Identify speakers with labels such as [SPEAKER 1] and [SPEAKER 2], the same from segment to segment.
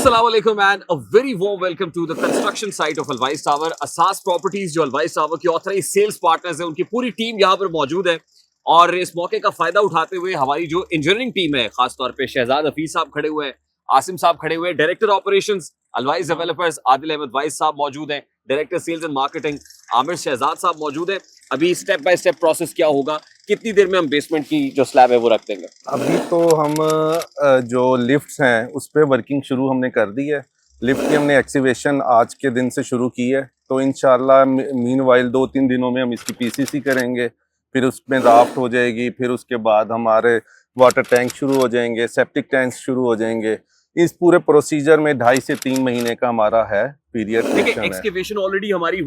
[SPEAKER 1] अस्सलाम वालेकुम and a very warm welcome to the construction site of Alwais tower. Asas properties जो Alwais tower की authorised sales partners है, उनकी पूरी टीम यहाँ पर मौजूद है और इस मौके का फायदा उठाते हुए हमारी जो इंजीनियरिंग टीम है, खासतौर पे शहजाद हफीज साहब खड़े हुए हैं, आसिम साहब खड़े हुए हैं, director operations Alwais developers Adil Ahmed Wais साहब मौजूद हैं, director sales and marketing Aamir Shahzad साहब मौजूद हैं। अभी स्टेप बाय स्टेप प्रोसेस क्या होगा, कितनी देर में हम बेसमेंट की जो स्लैब है वो रख देंगे?
[SPEAKER 2] अभी तो हम जो लिफ्ट्स हैं उस पर वर्किंग शुरू हमने कर दी है। लिफ्ट की हमने एक्सीवेशन आज के दिन से शुरू की है, तो इंशाल्लाह मीनवाइल 2-3 दिनों में हम इसकी पीसीसी करेंगे, फिर उसमें राफ्ट हो जाएगी, फिर उसके बाद हमारे वाटर टैंक शुरू हो जाएंगे, सेप्टिक टैंक शुरू हो जाएंगे। इस पूरे प्रोसीजर में 2.5 से 3 महीने का हमारा है पीरियड।
[SPEAKER 1] देखिए, एक्सकेवेशन ऑलरेडी हमारी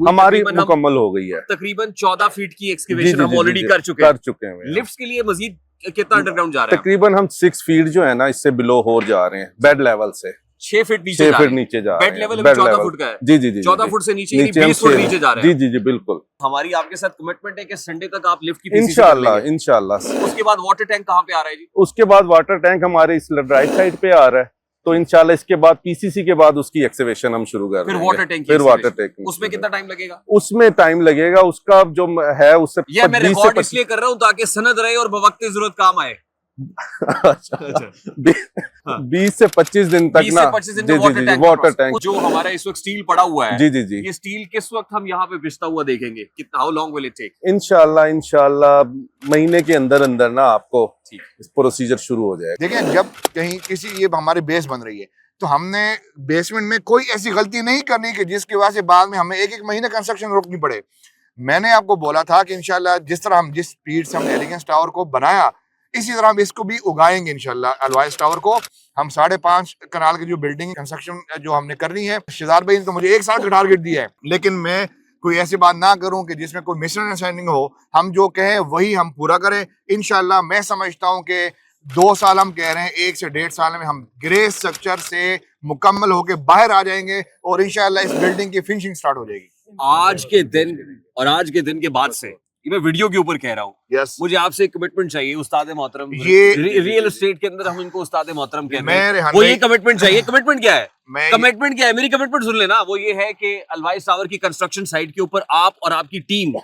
[SPEAKER 2] मुकम्मल हो गई है।
[SPEAKER 1] तकरीबन 14 फीट की एक्सकेवेशन हम ऑलरेडी कर चुके हैं। लिफ्ट्स के लिए मजीद कितना अंडरग्राउंड जा रहा है?
[SPEAKER 2] तकरीबन हम 6 फीट जो है ना, इससे बिलो हो जा रहे हैं, बेड लेवल से
[SPEAKER 1] 6 फीट नीचे जा रहे हैं। बेड लेवल 14 फुट का है।
[SPEAKER 2] जी
[SPEAKER 1] 14 फुट से नीचे 20 फुट नीचे जा रहे हैं।
[SPEAKER 2] जी बिल्कुल।
[SPEAKER 1] हमारी आपके साथ कमिटमेंट है कि संडे तक आप लिफ्ट की पीसीसी
[SPEAKER 2] इंशाल्लाह।
[SPEAKER 1] उसके बाद वाटर टैंक कहाँ पे आ रहा है जी?
[SPEAKER 2] उसके बाद वाटर टैंक हमारे इस राइट साइड पे आ रहा है, तो इंशाल्लाह इसके बाद पीसीसी के बाद उसकी एक्सीवेशन हम शुरू कर
[SPEAKER 1] फिर वाटर टैंक, उसमें कितना टाइम लगेगा?
[SPEAKER 2] उसमें टाइम लगेगा, उसका जो है उससे
[SPEAKER 1] ये मैं रिकॉर्ड इसलिए कर रहा हूँ ताकि सनद रहे और बवक्त जरूरत काम आए।
[SPEAKER 2] 20 से 25 दिन तक ना।
[SPEAKER 1] 25 दिन वाटर टैंक जो हमारा इस वक्त स्टील पड़ा हुआ है।
[SPEAKER 2] जी।
[SPEAKER 1] ये स्टील किस वक्त हम यहाँ पे बिछता हुआ देखेंगे? कितना, how long will it take?
[SPEAKER 2] इंशाल्लाह महीने के अंदर ना आपको इस प्रोसीजर शुरू हो जाएगा।
[SPEAKER 3] देखिए, जब कहीं किसी ये हमारी बेस बन रही है तो हमने बेसमेंट में कोई ऐसी गलती नहीं करनी कि जिसकी वजह से बाद में हमें एक महीने कंस्ट्रक्शन रोकनी पड़े। मैंने आपको बोला था कि इंशाल्लाह जिस तरह हम जिस स्पीड से हमने एलिगेंस टावर को बनाया, इसी तरह हम इसको भी उगाएंगे इंशाल्लाह। अलवाइस टावर को हम 5.5 कनाल की जो बिल्डिंग कंस्ट्रक्शन जो हमने करनी है, शहजाद भाई ने तो मुझे 1 साल का टारगेट दिया है, लेकिन मैं कोई ऐसी बात ना करूं कि जिसमें कोई मिसअंडरस्टैंडिंग हो। हम जो कहें वही हम पूरा करें इंशाल्लाह। मैं समझता हूं कि 2 साल हम कह रहे हैं, 1 से 1.5 साल में हम ग्रे स्ट्रक्चर से मुकम्मल होके बाहर आ जाएंगे और इंशाल्लाह इस बिल्डिंग की फिनिशिंग स्टार्ट हो जाएगी
[SPEAKER 1] आज के दिन। और आज के दिन के बाद से मैं वीडियो के ऊपर कह रहा हूँ, मुझे आपसे कमिटमेंट चाहिए उस्ताद मोहतरम। ये रियल एस्टेट के अंदर हम इनको उस्ताद मोहतरम कहते हैं, वो ये कमिटमेंट चाहिए। कमिटमेंट क्या है? कमिटमेंट क्या है? मेरी कमिटमेंट सुन लेना। वो ये है कि अलवाइस टावर की कंस्ट्रक्शन साइट के ऊपर आप और आपकी टीम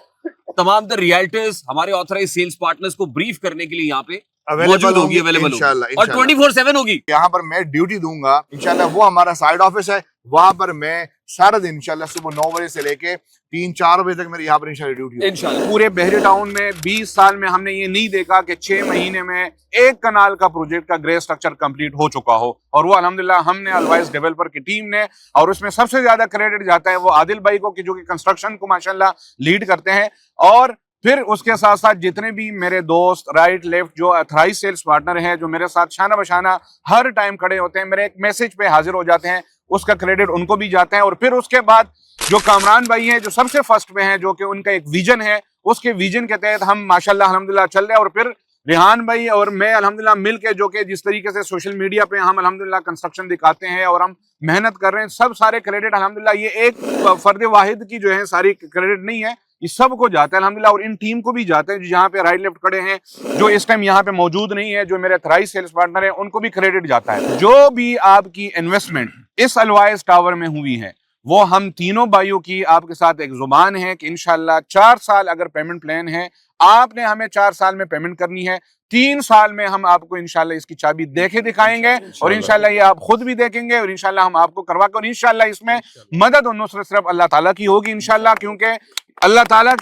[SPEAKER 1] तमाम द रियल्टर्स, हमारे ऑथराइज्ड सेल्स पार्टनर्स को ब्रीफ करने के लिए यहाँ पे मौजूद होगी, अवेलेबल होगी और 24/7 होगी।
[SPEAKER 3] यहाँ पर मैं ड्यूटी दूंगा इंशाल्लाह। वो हमारा साइड ऑफिस है, वहां पर मैं सारा दिन इंशाल्लाह सुबह 9 बजे से लेके 3-4 बजे तक मेरी यहाँ पर इंशाल्लाह ड्यूटी
[SPEAKER 4] इंशाल्लाह। पूरे बहरी टाउन में 20 साल में हमने ये नहीं देखा कि 6 महीने में 1 कनाल का प्रोजेक्ट का ग्रे स्ट्रक्चर कंप्लीट हो चुका हो, और वो अल्हम्दुलिल्लाह हमने अलवाइस डेवलपर की टीम ने, और उसमें सबसे ज्यादा क्रेडिट जाता है वो आदिल भाई को, कि जो कि कंस्ट्रक्शन को माशाल्लाह लीड करते हैं। और फिर उसके साथ साथ जितने भी मेरे दोस्त राइट लेफ्ट जो ऑथराइज्ड सेल्स पार्टनर हैं, जो मेरे साथ शाना बशाना हर टाइम खड़े होते हैं, मेरे एक मैसेज पे हाजिर हो जाते हैं, उसका क्रेडिट उनको भी जाता है। और फिर उसके बाद जो कामरान भाई हैं, जो सबसे फर्स्ट में हैं, जो कि उनका एक विजन है, उसके विजन के तहत हम माशाल्लाह अल्हम्दुलिल्लाह चल रहे हैं। और फिर रेहान भाई और मैं अल्हम्दुलिल्लाह मिल के, जो कि जिस तरीके से सोशल मीडिया पे हम अल्हम्दुलिल्लाह कंस्ट्रक्शन दिखाते हैं और हम मेहनत कर रहे हैं, सब सारे क्रेडिट अल्हम्दुलिल्लाह ये एक फर्द वाहिद की जो है सारी क्रेडिट नहीं है, ये सबको जाता है अल्हम्दुलिल्लाह। और इन टीम को भी जाता है जो यहाँ पे राइट लेफ्ट खड़े हैं, जो इस टाइम यहाँ पे मौजूद नहीं है, जो मेरे ऑथराइज्ड सेल्स पार्टनर हैं, उनको भी क्रेडिट जाता है। जो भी आपकी इन्वेस्टमेंट इस अलवाइस टावर में हुई है, वो हम तीनों भाइयों की आपके साथ एक जुबान है कि इंशाल्लाह 4 साल अगर पेमेंट प्लान है, आपने हमें 4 साल में पेमेंट करनी है, 3 साल में हम आपको इंशाल्लाह इसकी चाबी देके दिखाएंगे और इंशाल्लाह ये आप खुद भी देखेंगे और इंशाल्लाह हम आपको करवा कर, इंशाल्लाह इसमें मदद और नुसरत सिर्फ अल्लाह ताला की होगी इंशाल्लाह, क्योंकि अल्लाह ताला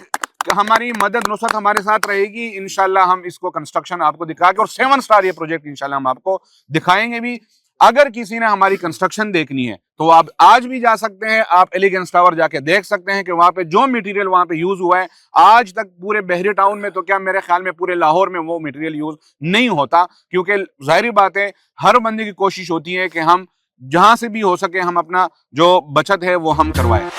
[SPEAKER 4] हमारी मदद नुसरत हमारे साथ रहेगी इंशाल्लाह। हम इसको कंस्ट्रक्शन आपको दिखा के, और 7 स्टार ये प्रोजेक्ट इंशाल्लाह हम आपको दिखाएंगे भी। अगर किसी ने हमारी कंस्ट्रक्शन देखनी है तो आप आज भी जा सकते हैं, आप एलिगेंस टावर जाके देख सकते हैं कि वहां पे जो मटेरियल वहां पे यूज हुआ है आज तक पूरे बहरी टाउन में, तो क्या मेरे ख्याल में पूरे लाहौर में वो मटेरियल यूज नहीं होता, क्योंकि जाहिर बात है हर बंदे की कोशिश होती है कि हम जहां से भी हो सके हम अपना जो बचत है वो हम करवाएं।